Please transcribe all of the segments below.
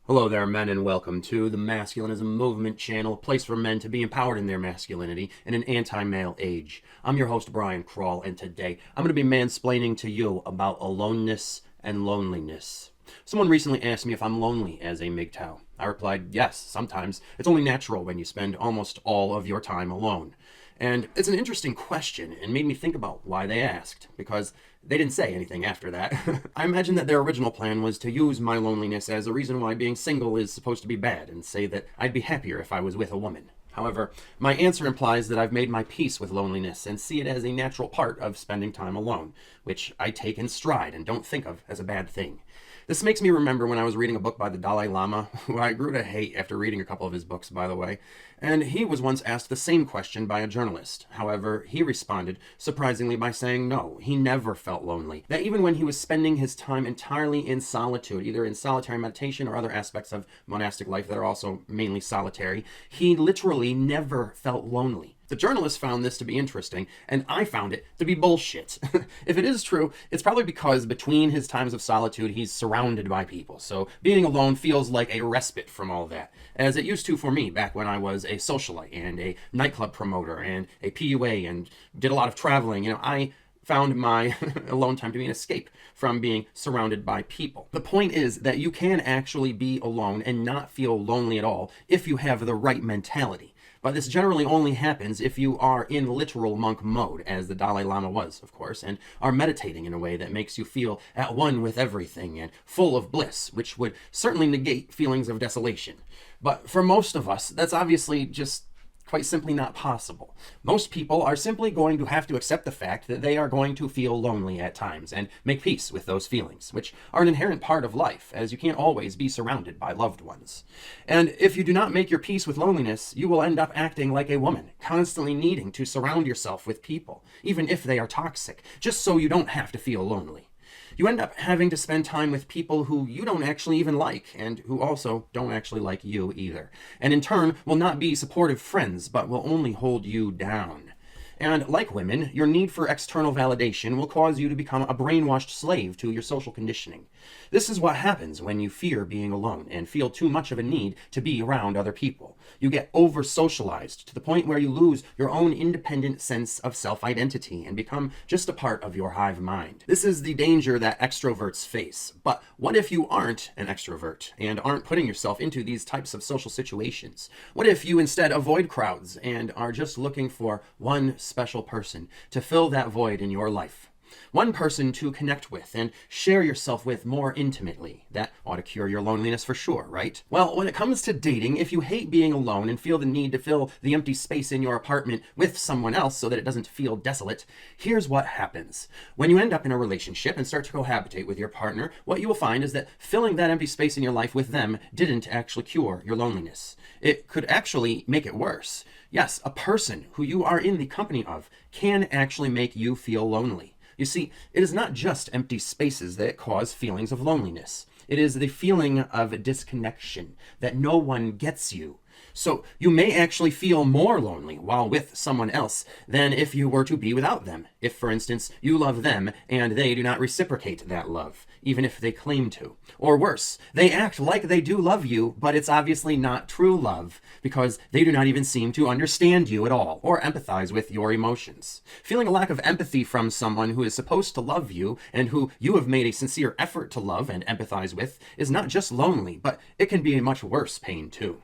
Hello there, men, and welcome to the Masculinism Movement channel, a place for men to be empowered in their masculinity in an anti-male age. I'm your host, Brian Krall, and today I'm going to be mansplaining to you about aloneness and loneliness. Someone recently asked me if I'm lonely as a MGTOW. I replied, yes, sometimes. It's only natural when you spend almost all of your time alone. And it's an interesting question and made me think about why they asked, because they didn't say anything after that. I imagine that their original plan was to use my loneliness as a reason why being single is supposed to be bad and say that I'd be happier if I was with a woman. However, my answer implies that I've made my peace with loneliness and see it as a natural part of spending time alone, which I take in stride and don't think of as a bad thing. This makes me remember when I was reading a book by the Dalai Lama, who I grew to hate after reading a couple of his books, by the way, and he was once asked the same question by a journalist. However, he responded, surprisingly, by saying no, he never felt lonely. That even when he was spending his time entirely in solitude, either in solitary meditation or other aspects of monastic life that are also mainly solitary, he literally never felt lonely. The journalist found this to be interesting, and I found it to be bullshit. If it is true, it's probably because between his times of solitude, he's surrounded by people. So being alone feels like a respite from all that, as it used to for me back when I was a socialite and a nightclub promoter and a PUA and did a lot of traveling. I found my alone time to be an escape from being surrounded by people. The point is that you can actually be alone and not feel lonely at all if you have the right mentality. But this generally only happens if you are in literal monk mode, as the Dalai Lama was, of course, and are meditating in a way that makes you feel at one with everything and full of bliss, which would certainly negate feelings of desolation. But for most of us, that's obviously just quite simply not possible. Most people are simply going to have to accept the fact that they are going to feel lonely at times and make peace with those feelings, which are an inherent part of life, as you can't always be surrounded by loved ones. And if you do not make your peace with loneliness, you will end up acting like a woman, constantly needing to surround yourself with people, even if they are toxic, just so you don't have to feel lonely. You end up having to spend time with people who you don't actually even like, and who also don't actually like you either, and in turn will not be supportive friends, but will only hold you down. And like women, your need for external validation will cause you to become a brainwashed slave to your social conditioning. This is what happens when you fear being alone and feel too much of a need to be around other people. You get over-socialized to the point where you lose your own independent sense of self-identity and become just a part of your hive mind. This is the danger that extroverts face. But what if you aren't an extrovert and aren't putting yourself into these types of social situations? What if you instead avoid crowds and are just looking for one special person to fill that void in your life? One person to connect with and share yourself with more intimately. That ought to cure your loneliness for sure, right? Well, when it comes to dating, if you hate being alone and feel the need to fill the empty space in your apartment with someone else so that it doesn't feel desolate, here's what happens. When you end up in a relationship and start to cohabitate with your partner, what you will find is that filling that empty space in your life with them didn't actually cure your loneliness. It could actually make it worse. Yes, a person who you are in the company of can actually make you feel lonely. You see, it is not just empty spaces that cause feelings of loneliness. It is the feeling of disconnection, that no one gets you. So you may actually feel more lonely while with someone else than if you were to be without them. If, for instance, you love them and they do not reciprocate that love, even if they claim to. Or worse, they act like they do love you, but it's obviously not true love because they do not even seem to understand you at all or empathize with your emotions. Feeling a lack of empathy from someone who is supposed to love you and who you have made a sincere effort to love and empathize with is not just lonely, but it can be a much worse pain too.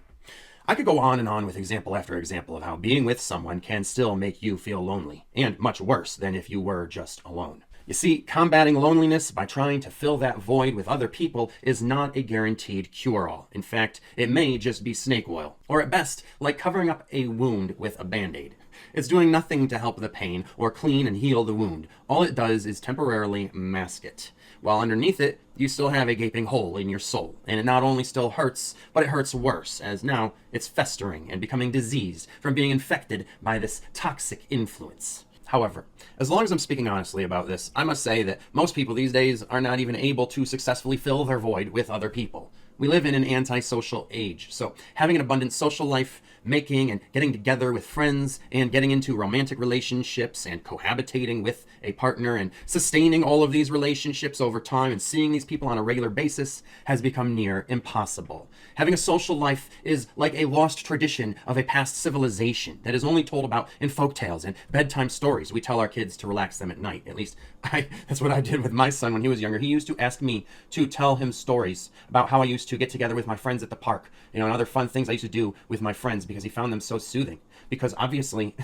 I could go on and on with example after example of how being with someone can still make you feel lonely, and much worse than if you were just alone. You see, combating loneliness by trying to fill that void with other people is not a guaranteed cure-all. In fact, it may just be snake oil, or at best, like covering up a wound with a band-aid. It's doing nothing to help the pain or clean and heal the wound. All it does is temporarily mask it. While underneath it, you still have a gaping hole in your soul, and it not only still hurts, but it hurts worse, as now it's festering and becoming diseased from being infected by this toxic influence. However, as long as I'm speaking honestly about this, I must say that most people these days are not even able to successfully fill their void with other people. We live in an antisocial age, so having an abundant social life, making and getting together with friends, and getting into romantic relationships, and cohabitating with a partner, and sustaining all of these relationships over time, and seeing these people on a regular basis has become near impossible. Having a social life is like a lost tradition of a past civilization that is only told about in folktales and bedtime stories we tell our kids to relax them at night. At least that's what I did with my son when he was younger. He used to ask me to tell him stories about how I used to get together with my friends at the park, and other fun things I used to do with my friends, because he found them so soothing. Because obviously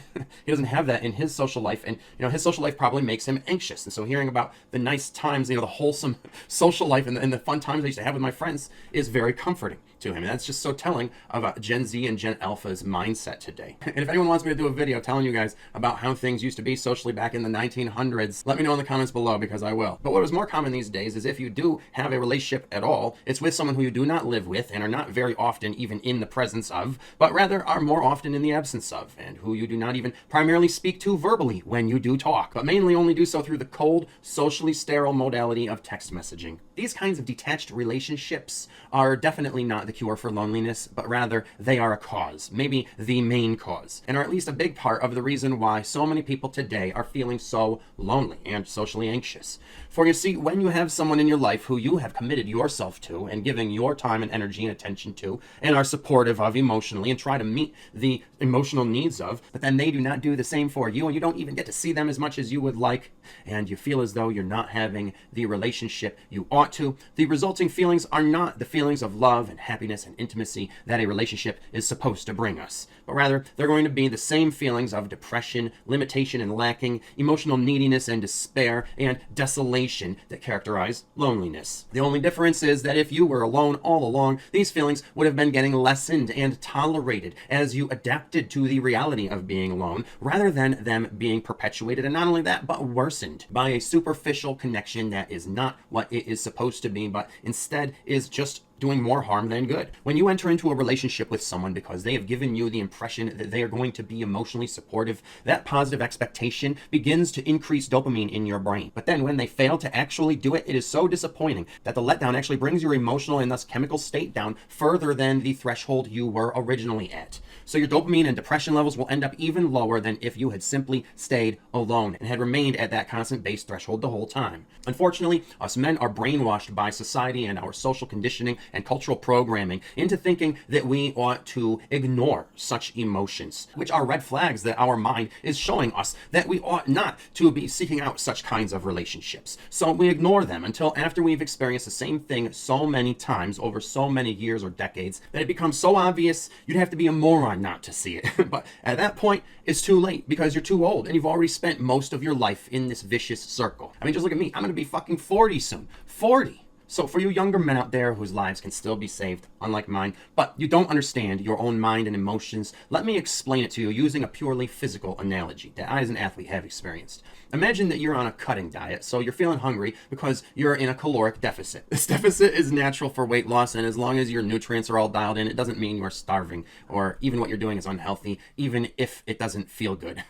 he doesn't have that in his social life, and his social life probably makes him anxious. And so hearing about the nice times, the wholesome social life and the fun times I used to have with my friends is very comforting to him. And that's just so telling of Gen Z and Gen Alpha's mindset today. And if anyone wants me to do a video telling you guys about how things used to be socially back in the 1900s, let me know in the comments below, because I will. But what is more common these days is if you do have a relationship at all, it's with someone who you do not live with and are not very often even in the presence of, but rather are more often in the absence of, and who you do not even primarily speak to verbally when you do talk, but mainly only do so through the cold, socially sterile modality of text messaging. These kinds of detached relationships are definitely not the cure for loneliness, but rather they are a cause, maybe the main cause, and are at least a big part of the reason why so many people today are feeling so lonely and socially anxious. For you see, when you have someone in your life who you have committed yourself to and giving your time and energy and attention to, and are supportive of emotionally and try to meet the emotional needs of, but then they do not do the same for you, and you don't even get to see them as much as you would like, and you feel as though you're not having the relationship you ought to, the resulting feelings are not the feelings of love and happiness and intimacy that a relationship is supposed to bring us, but rather they're going to be the same feelings of depression, limitation and lacking, emotional neediness and despair, and desolation that characterize loneliness. The only difference is that if you were alone all along, these feelings would have been getting lessened and tolerated as you adapted to the reality of being alone, rather than them being perpetuated, and not only that, but worsened by a superficial connection that is not what it is supposed to be, but instead is just doing more harm than good. When you enter into a relationship with someone because they have given you the impression that they are going to be emotionally supportive, that positive expectation begins to increase dopamine in your brain. But then when they fail to actually do it, it is so disappointing that the letdown actually brings your emotional and thus chemical state down further than the threshold you were originally at. So your dopamine and depression levels will end up even lower than if you had simply stayed alone and had remained at that constant base threshold the whole time. Unfortunately, us men are brainwashed by society and our social conditioning and cultural programming into thinking that we ought to ignore such emotions, which are red flags that our mind is showing us that we ought not to be seeking out such kinds of relationships. So we ignore them until after we've experienced the same thing so many times over so many years or decades that it becomes so obvious you'd have to be a moron not to see it. But at that point, it's too late because you're too old and you've already spent most of your life in this vicious circle. I mean, just look at me. I'm going to be fucking 40 soon. 40. So for you younger men out there whose lives can still be saved, unlike mine, but you don't understand your own mind and emotions, let me explain it to you using a purely physical analogy that I as an athlete have experienced. Imagine that you're on a cutting diet, so you're feeling hungry because you're in a caloric deficit. This deficit is natural for weight loss, and as long as your nutrients are all dialed in, it doesn't mean you're starving, or even what you're doing is unhealthy, even if it doesn't feel good.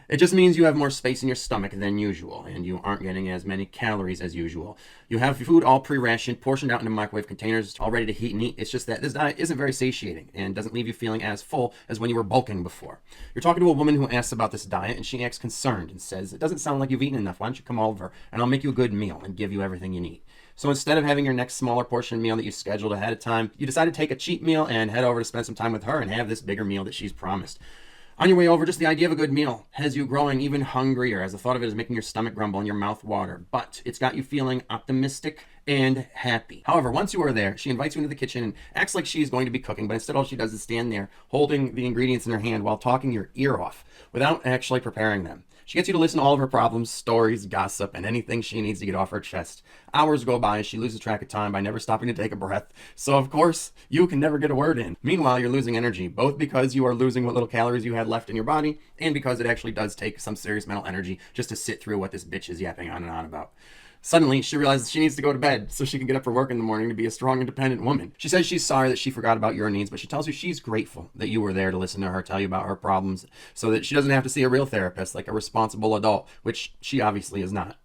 It just means you have more space in your stomach than usual, and you aren't getting as many calories as usual. You have your food all pre-rationed, portioned out into microwave containers, all ready to heat and eat. It's just that this diet isn't very satiating and doesn't leave you feeling as full as when you were bulking before. You're talking to a woman who asks about this diet, and she acts concerned and says, "It doesn't sound like you've eaten enough. Why don't you come over and I'll make you a good meal and give you everything you need." So instead of having your next smaller portion meal that you scheduled ahead of time, you decide to take a cheat meal and head over to spend some time with her and have this bigger meal that she's promised. On your way over, just the idea of a good meal has you growing even hungrier, as the thought of it is making your stomach grumble and your mouth water, but it's got you feeling optimistic and happy. However, once you are there, she invites you into the kitchen and acts like she's going to be cooking, but instead all she does is stand there holding the ingredients in her hand while talking your ear off without actually preparing them. She gets you to listen to all of her problems, stories, gossip, and anything she needs to get off her chest. Hours go by and she loses track of time by never stopping to take a breath. So of course, you can never get a word in. Meanwhile, you're losing energy, both because you are losing what little calories you had left in your body, and because it actually does take some serious mental energy just to sit through what this bitch is yapping on and on about. Suddenly, she realizes she needs to go to bed so she can get up for work in the morning to be a strong, independent woman. She says she's sorry that she forgot about your needs, but she tells you she's grateful that you were there to listen to her tell you about her problems so that she doesn't have to see a real therapist like a responsible adult, which she obviously is not.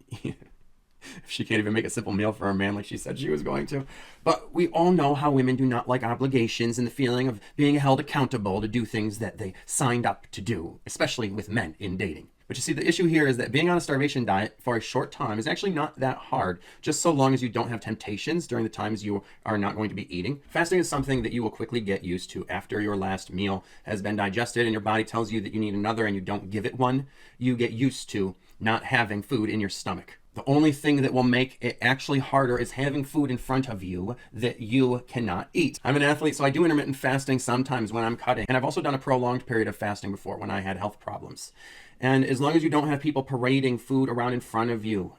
if she can't even make a simple meal for a man like she said she was going to. But we all know how women do not like obligations and the feeling of being held accountable to do things that they signed up to do, especially with men in dating. But you see, the issue here is that being on a starvation diet for a short time is actually not that hard, just so long as you don't have temptations during the times you are not going to be eating. Fasting is something that you will quickly get used to after your last meal has been digested and your body tells you that you need another and you don't give it one. You get used to not having food in your stomach. The only thing that will make it actually harder is having food in front of you that you cannot eat. I'm an athlete, so I do intermittent fasting sometimes when I'm cutting. And I've also done a prolonged period of fasting before when I had health problems. And as long as you don't have people parading food around in front of you,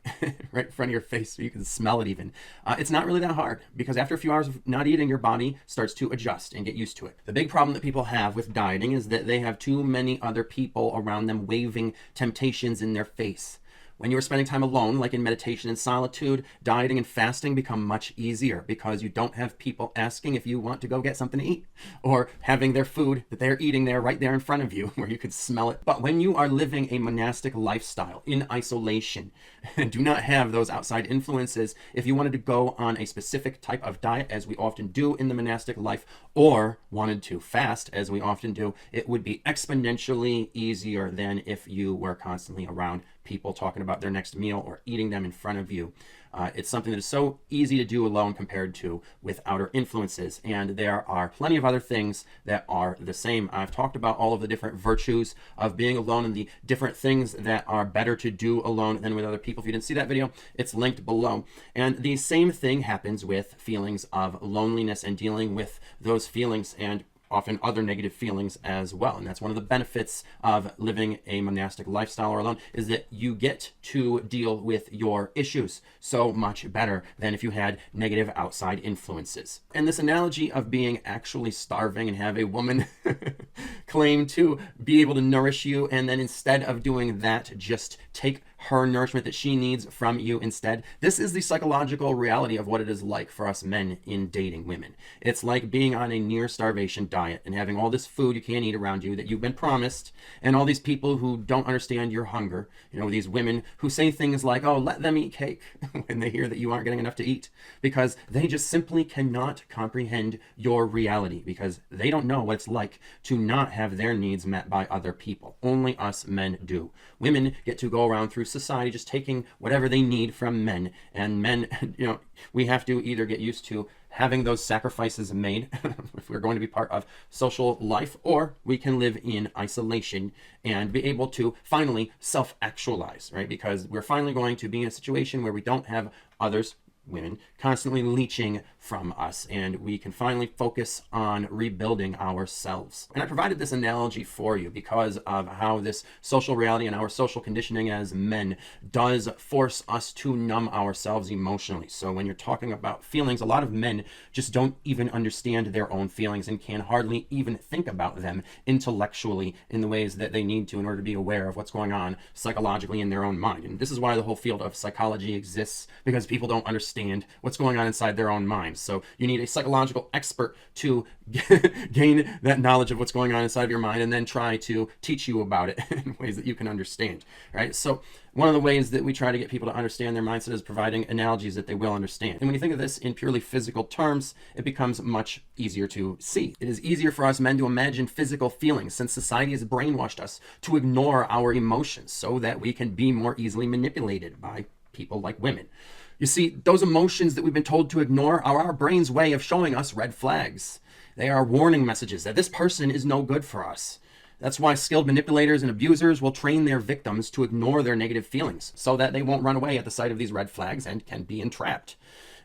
right in front of your face, so you can smell it even, it's not really that hard, because after a few hours of not eating, your body starts to adjust and get used to it. The big problem that people have with dieting is that they have too many other people around them waving temptations in their face. When you are spending time alone, like in meditation and solitude, dieting and fasting become much easier because you don't have people asking if you want to go get something to eat or having their food that they're eating there right there in front of you where you could smell it. But when you are living a monastic lifestyle in isolation and do not have those outside influences, if you wanted to go on a specific type of diet, as we often do in the monastic life, or wanted to fast, as we often do, it would be exponentially easier than if you were constantly around people talking about their next meal or eating them in front of you. It's something that is so easy to do alone compared to with outer influences. And there are plenty of other things that are the same. I've talked about all of the different virtues of being alone and the different things that are better to do alone than with other people. If you didn't see that video, it's linked below. And the same thing happens with feelings of loneliness and dealing with those feelings and often other negative feelings as well. And that's one of the benefits of living a monastic lifestyle or alone, is that you get to deal with your issues so much better than if you had negative outside influences. And this analogy of being actually starving and have a woman claim to be able to nourish you, and then instead of doing that, just take her nourishment that she needs from you instead. This is the psychological reality of what it is like for us men in dating women. It's like being on a near starvation diet and having all this food you can't eat around you that you've been promised, and all these people who don't understand your hunger. You know, these women who say things like, oh, let them eat cake when they hear that you aren't getting enough to eat, because they just simply cannot comprehend your reality, because they don't know what it's like to not have their needs met by other people. Only us men do. Women get to go around through society just taking whatever they need from men, and men, you know, we have to either get used to having those sacrifices made if we're going to be part of social life, or we can live in isolation and be able to finally self-actualize, right? Because we're finally going to be in a situation where we don't have others, women, constantly leeching from us, and we can finally focus on rebuilding ourselves. And I provided this analogy for you because of how this social reality and our social conditioning as men does force us to numb ourselves emotionally. So when you're talking about feelings, a lot of men just don't even understand their own feelings and can hardly even think about them intellectually in the ways that they need to in order to be aware of what's going on psychologically in their own mind. And this is why the whole field of psychology exists, because people don't understand what's going on inside their own minds. So you need a psychological expert to gain that knowledge of what's going on inside of your mind and then try to teach you about it in ways that you can understand, right? So one of the ways that we try to get people to understand their mindset is providing analogies that they will understand. And when you think of this in purely physical terms, it becomes much easier to see. It is easier for us men to imagine physical feelings, since society has brainwashed us to ignore our emotions so that we can be more easily manipulated by people like women. You see, those emotions that we've been told to ignore are our brain's way of showing us red flags. They are warning messages that this person is no good for us. That's why skilled manipulators and abusers will train their victims to ignore their negative feelings so that they won't run away at the sight of these red flags and can be entrapped.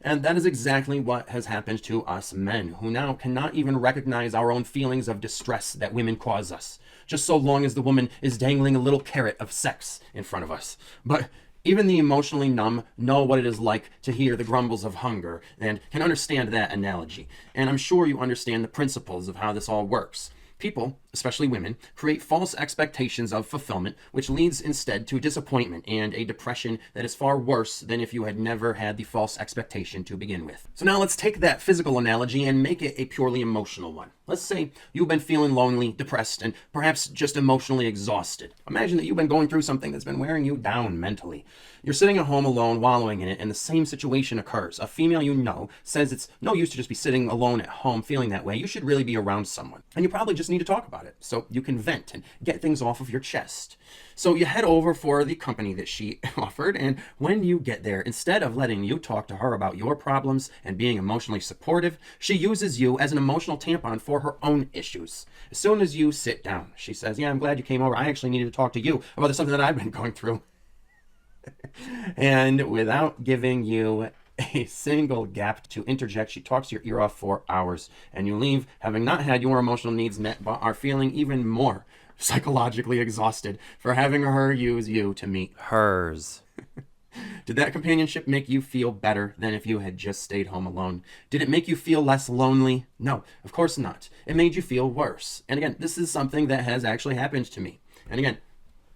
And that is exactly what has happened to us men, who now cannot even recognize our own feelings of distress that women cause us, just so long as the woman is dangling a little carrot of sex in front of us. But even the emotionally numb know what it is like to hear the grumbles of hunger and can understand that analogy. And I'm sure you understand the principles of how this all works. People especially women, create false expectations of fulfillment, which leads instead to disappointment and a depression that is far worse than if you had never had the false expectation to begin with. So now let's take that physical analogy and make it a purely emotional one. Let's say you've been feeling lonely, depressed, and perhaps just emotionally exhausted. Imagine that you've been going through something that's been wearing you down mentally. You're sitting at home alone, wallowing in it, and the same situation occurs. A female you know says it's no use to just be sitting alone at home feeling that way. You should really be around someone. And you probably just need to talk about it so you can vent and get things off of your chest. So you head over for the company that she offered, and when you get there, instead of letting you talk to her about your problems and being emotionally supportive, she uses you as an emotional tampon for her own issues. As soon as you sit down, she says, yeah, I'm glad you came over. I actually needed to talk to you about something that I've been going through. And without giving you a single gap to interject, she talks your ear off for hours, and you leave having not had your emotional needs met, but are feeling even more psychologically exhausted for having her use you to meet hers. Did that companionship make you feel better than if you had just stayed home alone? Did it make you feel less lonely? No, of course not. It made you feel worse. And again, this is something that has actually happened to me. And again,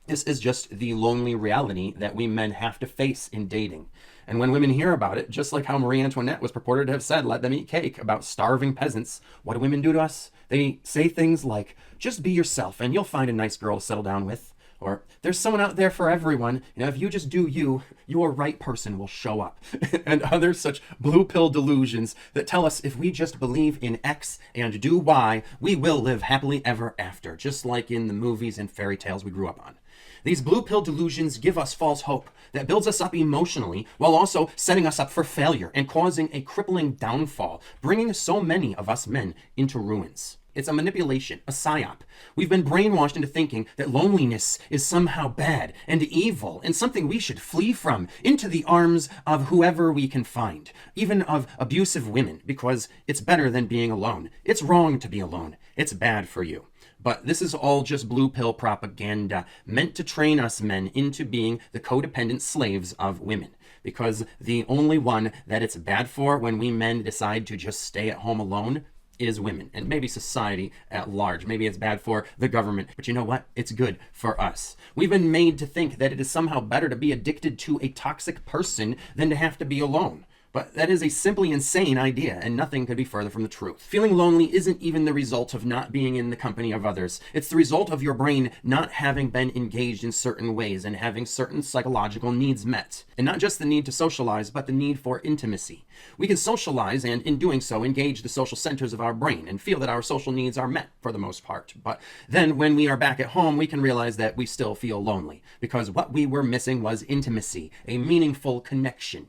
this is just the lonely reality that we men have to face in dating. And when women hear about it, just like how Marie Antoinette was purported to have said, let them eat cake, about starving peasants, what do women do to us? They say things like, just be yourself and you'll find a nice girl to settle down with. Or, there's someone out there for everyone. You know, if you just do you, your right person will show up. And other such blue pill delusions that tell us if we just believe in X and do Y, we will live happily ever after, just like in the movies and fairy tales we grew up on. These blue pill delusions give us false hope that builds us up emotionally while also setting us up for failure and causing a crippling downfall, bringing so many of us men into ruins. It's a manipulation, a psyop. We've been brainwashed into thinking that loneliness is somehow bad and evil and something we should flee from into the arms of whoever we can find, even of abusive women, because it's better than being alone. It's wrong to be alone. It's bad for you. But this is all just blue pill propaganda meant to train us men into being the codependent slaves of women. Because the only one that it's bad for when we men decide to just stay at home alone is women, and maybe society at large. Maybe it's bad for the government, but you know what? It's good for us. We've been made to think that it is somehow better to be addicted to a toxic person than to have to be alone. But that is a simply insane idea, and nothing could be further from the truth. Feeling lonely isn't even the result of not being in the company of others. It's the result of your brain not having been engaged in certain ways and having certain psychological needs met. And not just the need to socialize, but the need for intimacy. We can socialize and, in doing so, engage the social centers of our brain and feel that our social needs are met for the most part. But then when we are back at home, we can realize that we still feel lonely because what we were missing was intimacy, a meaningful connection.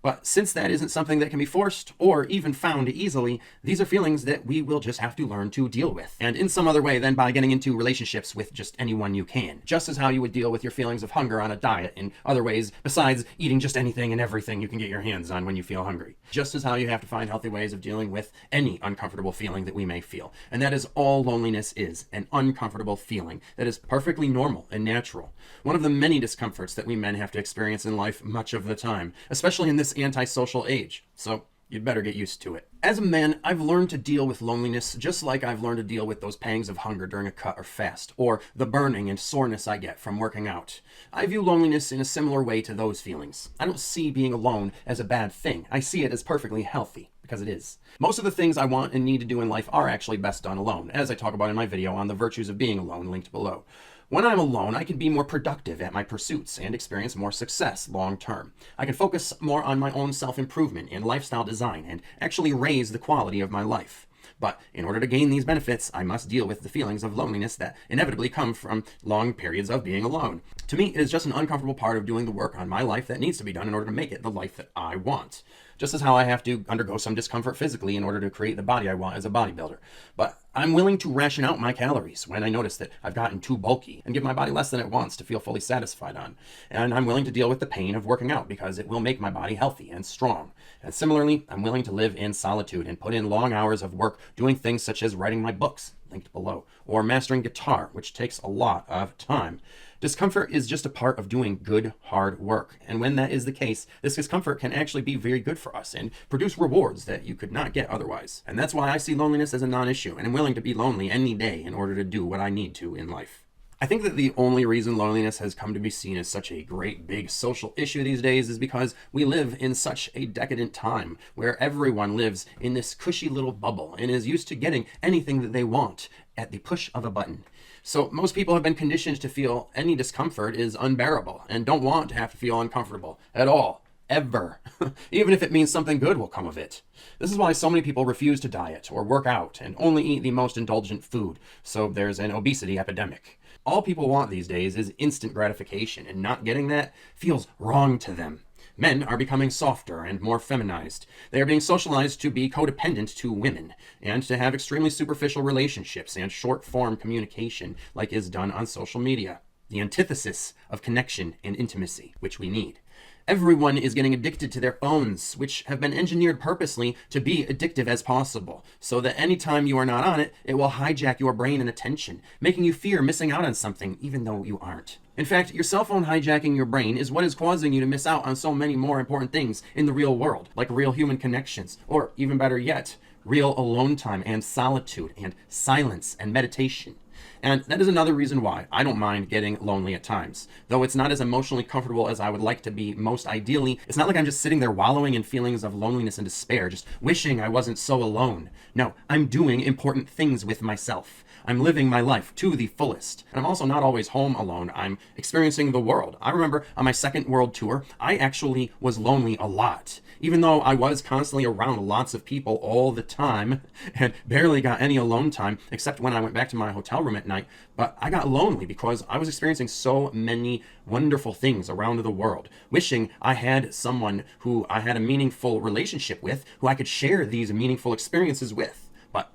But since that isn't something that can be forced or even found easily, these are feelings that we will just have to learn to deal with. And in some other way than by getting into relationships with just anyone you can. Just as how you would deal with your feelings of hunger on a diet in other ways besides eating just anything and everything you can get your hands on when you feel hungry. Just as how you have to find healthy ways of dealing with any uncomfortable feeling that we may feel. And that is all loneliness is, an uncomfortable feeling that is perfectly normal and natural. One of the many discomforts that we men have to experience in life much of the time, especially in this antisocial age. So you'd better get used to it. As a man, I've learned to deal with loneliness just like I've learned to deal with those pangs of hunger during a cut or fast, or the burning and soreness I get from working out. I view loneliness in a similar way to those feelings. I don't see being alone as a bad thing. I see it as perfectly healthy, because it is. Most of the things I want and need to do in life are actually best done alone, as I talk about in my video on the virtues of being alone, linked below. When I'm alone, I can be more productive at my pursuits and experience more success long term. I can focus more on my own self-improvement and lifestyle design and actually raise the quality of my life. But in order to gain these benefits, I must deal with the feelings of loneliness that inevitably come from long periods of being alone. To me, it is just an uncomfortable part of doing the work on my life that needs to be done in order to make it the life that I want. Just as how I have to undergo some discomfort physically in order to create the body I want as a bodybuilder. But I'm willing to ration out my calories when I notice that I've gotten too bulky and give my body less than it wants to feel fully satisfied on. And I'm willing to deal with the pain of working out because it will make my body healthy and strong. And similarly, I'm willing to live in solitude and put in long hours of work doing things such as writing my books, linked below, or mastering guitar, which takes a lot of time. Discomfort is just a part of doing good, hard work. And when that is the case, this discomfort can actually be very good for us and produce rewards that you could not get otherwise. And that's why I see loneliness as a non-issue, and I'm willing to be lonely any day in order to do what I need to in life. I think that the only reason loneliness has come to be seen as such a great big social issue these days is because we live in such a decadent time where everyone lives in this cushy little bubble and is used to getting anything that they want at the push of a button. So most people have been conditioned to feel any discomfort is unbearable and don't want to have to feel uncomfortable at all, ever, even if it means something good will come of it. This is why so many people refuse to diet or work out and only eat the most indulgent food, so there's an obesity epidemic. All people want these days is instant gratification, and not getting that feels wrong to them. Men are becoming softer and more feminized. They are being socialized to be codependent to women and to have extremely superficial relationships and short-form communication like is done on social media. The antithesis of connection and intimacy, which we need. Everyone is getting addicted to their phones, which have been engineered purposely to be addictive as possible, so that anytime you are not on it, it will hijack your brain and attention, making you fear missing out on something even though you aren't. In fact, your cell phone hijacking your brain is what is causing you to miss out on so many more important things in the real world, like real human connections, or even better yet, real alone time and solitude and silence and meditation. And that is another reason why I don't mind getting lonely at times. Though it's not as emotionally comfortable as I would like to be most ideally, it's not like I'm just sitting there wallowing in feelings of loneliness and despair, just wishing I wasn't so alone. No, I'm doing important things with myself. I'm living my life to the fullest. And I'm also not always home alone. I'm experiencing the world. I remember on my second world tour, I actually was lonely a lot. Even though I was constantly around lots of people all the time and barely got any alone time, except when I went back to my hotel room at night. But I got lonely because I was experiencing so many wonderful things around the world, wishing I had someone who I had a meaningful relationship with, who I could share these meaningful experiences with. But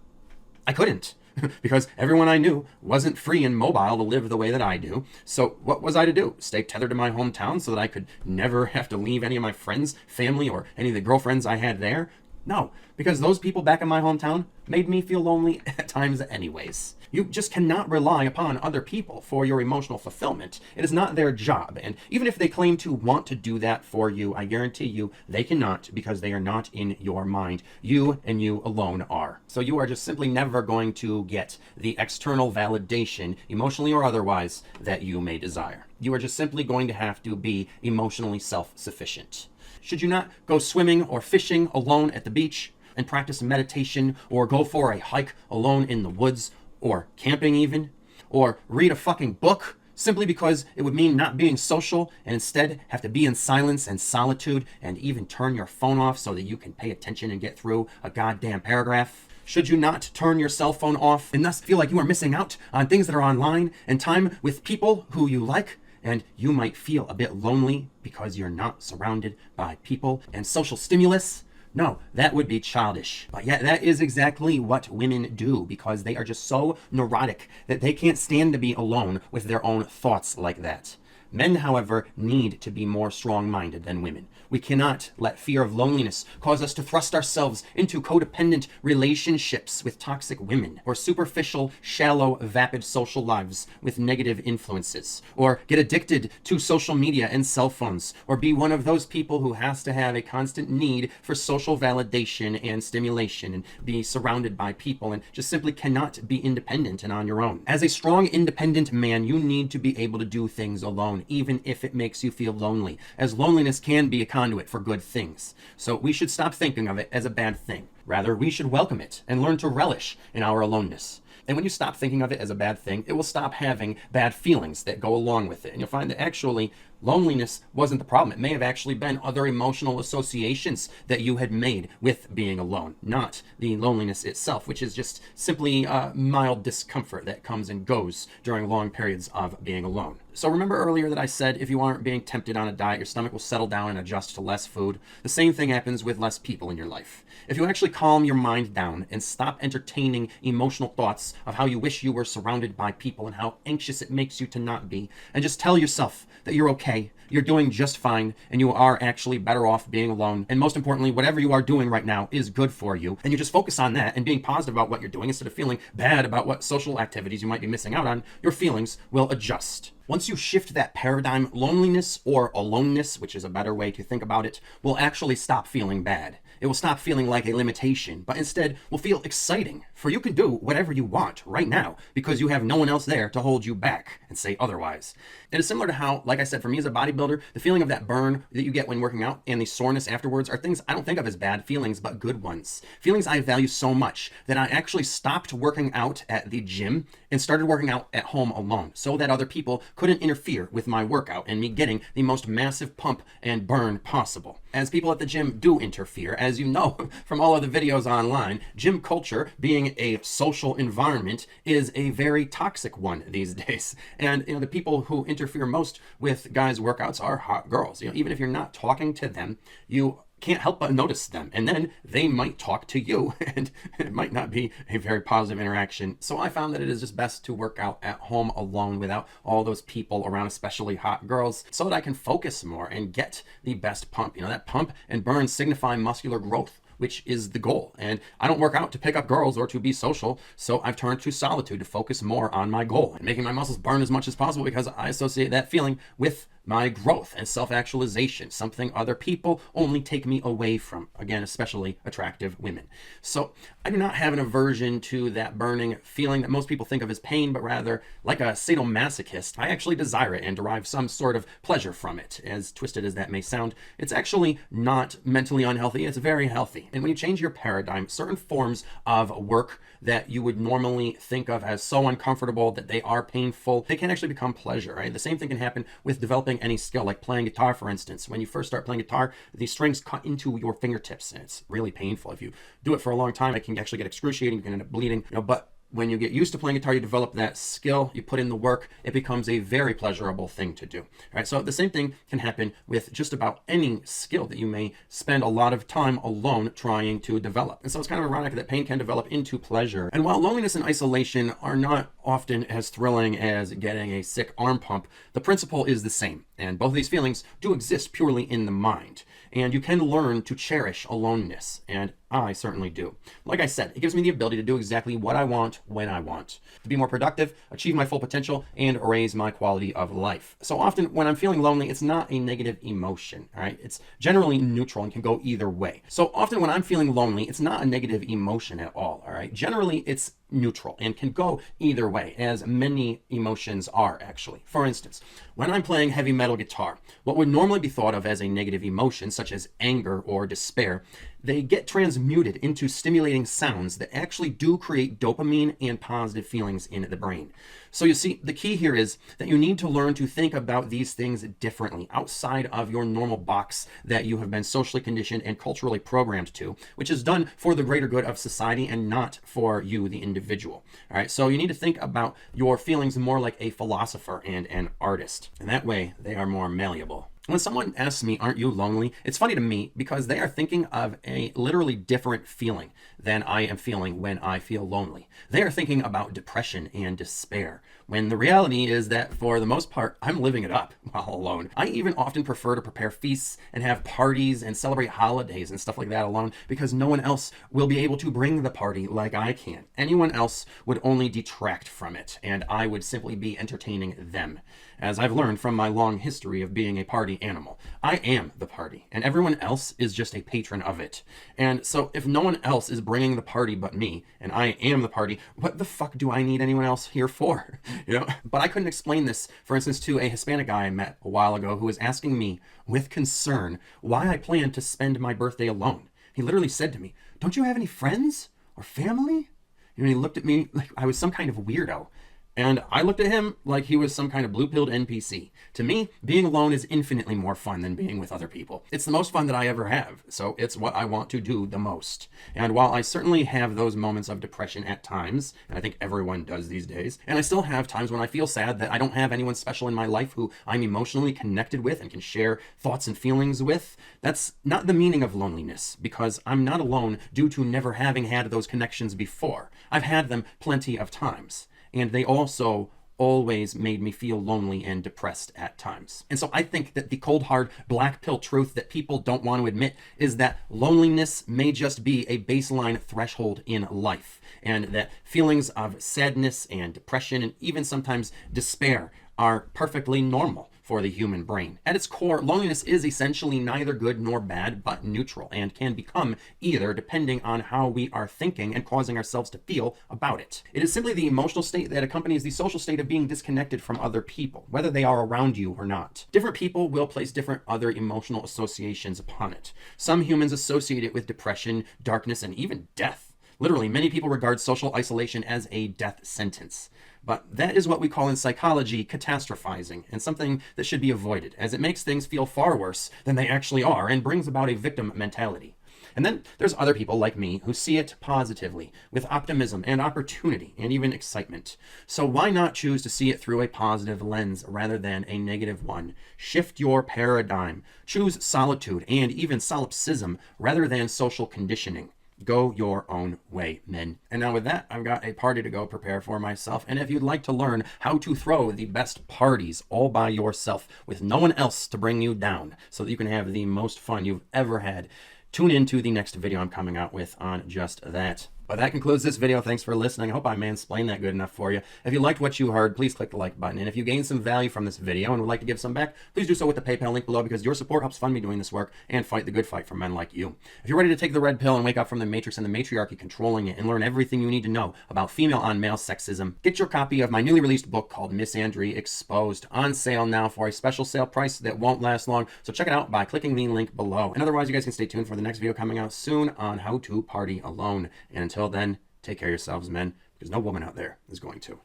I couldn't. Because everyone I knew wasn't free and mobile to live the way that I do. So what was I to do? Stay tethered to my hometown so that I could never have to leave any of my friends, family, or any of the girlfriends I had there? No, because those people back in my hometown made me feel lonely at times anyways. You just cannot rely upon other people for your emotional fulfillment. It is not their job, and even if they claim to want to do that for you, I guarantee you they cannot, because they are not in your mind. You and you alone are. So you are just simply never going to get the external validation, emotionally or otherwise, that you may desire. You are just simply going to have to be emotionally self-sufficient. Should you not go swimming or fishing alone at the beach and practice meditation, or go for a hike alone in the woods, or camping even, or read a fucking book simply because it would mean not being social and instead have to be in silence and solitude and even turn your phone off so that you can pay attention and get through a goddamn paragraph? Should you not turn your cell phone off and thus feel like you are missing out on things that are online and time with people who you like? And you might feel a bit lonely because you're not surrounded by people and social stimulus? No, that would be childish. But yet that is exactly what women do, because they are just so neurotic that they can't stand to be alone with their own thoughts like that. Men, however, need to be more strong-minded than women. We cannot let fear of loneliness cause us to thrust ourselves into codependent relationships with toxic women, or superficial, shallow, vapid social lives with negative influences, or get addicted to social media and cell phones, or be one of those people who has to have a constant need for social validation and stimulation and be surrounded by people and just simply cannot be independent and on your own. As a strong, independent man, you need to be able to do things alone, even if it makes you feel lonely, as loneliness can be a conduit for good things. So we should stop thinking of it as a bad thing. Rather, we should welcome it and learn to relish in our aloneness. And when you stop thinking of it as a bad thing, it will stop having bad feelings that go along with it. And you'll find that actually loneliness wasn't the problem. It may have actually been other emotional associations that you had made with being alone, not the loneliness itself, which is just simply mild discomfort that comes and goes during long periods of being alone. So remember earlier that I said if you aren't being tempted on a diet, your stomach will settle down and adjust to less food? The same thing happens with less people in your life. If you actually calm your mind down and stop entertaining emotional thoughts thoughts of how you wish you were surrounded by people and how anxious it makes you to not be. And just tell yourself that you're okay, you're doing just fine, and you are actually better off being alone. And most importantly, whatever you are doing right now is good for you. And you just focus on that and being positive about what you're doing instead of feeling bad about what social activities you might be missing out on. Your feelings will adjust. Once you shift that paradigm, loneliness or aloneness, which is a better way to think about it, will actually stop feeling bad. It will stop feeling like a limitation, but instead will feel exciting, for you can do whatever you want right now because you have no one else there to hold you back and say otherwise. It is similar to how, like I said, for me as a bodybuilder, the feeling of that burn that you get when working out and the soreness afterwards are things I don't think of as bad feelings, but good ones. Feelings I value so much that I actually stopped working out at the gym and started working out at home alone so that other people couldn't interfere with my workout and me getting the most massive pump and burn possible. As people at the gym do interfere, as you know from all of the videos online, gym culture, being a social environment, is a very toxic one these days. And the people who interfere most with guys' workouts are hot girls. Even if you're not talking to them, you can't help but notice them, and then they might talk to you, and it might not be a very positive interaction. So I found that it is just best to work out at home alone without all those people around, especially hot girls, so that I can focus more and get the best pump. That pump and burn signify muscular growth, which is the goal. And I don't work out to pick up girls or to be social, so I've turned to solitude to focus more on my goal and making my muscles burn as much as possible, because I associate that feeling with my growth and self-actualization, something other people only take me away from, again, especially attractive women. So I do not have an aversion to that burning feeling that most people think of as pain, but rather, like a sadomasochist, I actually desire it and derive some sort of pleasure from it. As twisted as that may sound, it's actually not mentally unhealthy, it's very healthy. And when you change your paradigm, certain forms of work that you would normally think of as so uncomfortable that they are painful, they can actually become pleasure, right? The same thing can happen with developing any skill, like playing guitar, for instance. When you first start playing guitar, the strings cut into your fingertips, and it's really painful. If you do it for a long time, it can actually get excruciating. You can end up bleeding, but when you get used to playing guitar, you develop that skill, you put in the work, it becomes a very pleasurable thing to do. All right, so the same thing can happen with just about any skill that you may spend a lot of time alone trying to develop. And so it's kind of ironic that pain can develop into pleasure. And while loneliness and isolation are not often as thrilling as getting a sick arm pump, the principle is the same. And both of these feelings do exist purely in the mind. And you can learn to cherish aloneness, and I certainly do. Like I said, it gives me the ability to do exactly what I want when I want, to be more productive, achieve my full potential, and raise my quality of life. So often when I'm feeling lonely, it's not a negative emotion, all right? It's generally neutral and can go either way. So often when I'm feeling lonely, it's not a negative emotion at all right? Generally, it's neutral and can go either way, as many emotions are actually. For instance, when I'm playing heavy metal guitar, what would normally be thought of as a negative emotion, such as anger or despair, they get transmuted into stimulating sounds that actually do create dopamine and positive feelings in the brain. So you see, the key here is that you need to learn to think about these things differently, outside of your normal box that you have been socially conditioned and culturally programmed to, which is done for the greater good of society and not for you, the individual. All right, so you need to think about your feelings more like a philosopher and an artist, and that way they are more malleable. When someone asks me, aren't you lonely? It's funny to me because they are thinking of a literally different feeling than I am feeling when I feel lonely. They are thinking about depression and despair, when the reality is that for the most part, I'm living it up while alone. I even often prefer to prepare feasts and have parties and celebrate holidays and stuff like that alone, because no one else will be able to bring the party like I can. Anyone else would only detract from it, and I would simply be entertaining them. As I've learned from my long history of being a party animal, I am the party, and everyone else is just a patron of it. And so if no one else is bringing the party but me, and I am the party, what the fuck do I need anyone else here for? But I couldn't explain this, for instance, to a Hispanic guy I met a while ago who was asking me with concern why I planned to spend my birthday alone. He literally said to me, "Don't you have any friends or family?" He looked at me like I was some kind of weirdo. And I looked at him like he was some kind of blue-pilled NPC. To me, being alone is infinitely more fun than being with other people. It's the most fun that I ever have, so it's what I want to do the most. And while I certainly have those moments of depression at times, and I think everyone does these days, and I still have times when I feel sad that I don't have anyone special in my life who I'm emotionally connected with and can share thoughts and feelings with, that's not the meaning of loneliness, because I'm not alone due to never having had those connections before. I've had them plenty of times. And they also always made me feel lonely and depressed at times. And so I think that the cold, hard, black pill truth that people don't want to admit is that loneliness may just be a baseline threshold in life, and that feelings of sadness and depression and even sometimes despair are perfectly normal for the human brain. At its core, loneliness is essentially neither good nor bad, but neutral, and can become either depending on how we are thinking and causing ourselves to feel about it. It is simply the emotional state that accompanies the social state of being disconnected from other people, whether they are around you or not. Different people will place different other emotional associations upon it. Some humans associate it with depression, darkness, and even death. Literally, many people regard social isolation as a death sentence. But that is what we call in psychology catastrophizing, and something that should be avoided, as it makes things feel far worse than they actually are and brings about a victim mentality. And then there's other people like me who see it positively, with optimism and opportunity and even excitement. So why not choose to see it through a positive lens rather than a negative one? Shift your paradigm. Choose solitude and even solipsism rather than social conditioning. Go your own way, men. And now with that, I've got a party to go prepare for myself. And if you'd like to learn how to throw the best parties all by yourself with no one else to bring you down so that you can have the most fun you've ever had, tune into the next video I'm coming out with on just that. But that concludes this video. Thanks for listening. I hope I mansplained that good enough for you. If you liked what you heard, please click the like button. And if you gained some value from this video and would like to give some back, please do so with the PayPal link below, because your support helps fund me doing this work and fight the good fight for men like you. If you're ready to take the red pill and wake up from the matrix and the matriarchy controlling it and learn everything you need to know about female on male sexism, get your copy of my newly released book called Misandry Exposed, on sale now for a special sale price that won't last long. So check it out by clicking the link below. And otherwise, you guys can stay tuned for the next video coming out soon on how to party alone. And until then, take care of yourselves, men, because no woman out there is going to.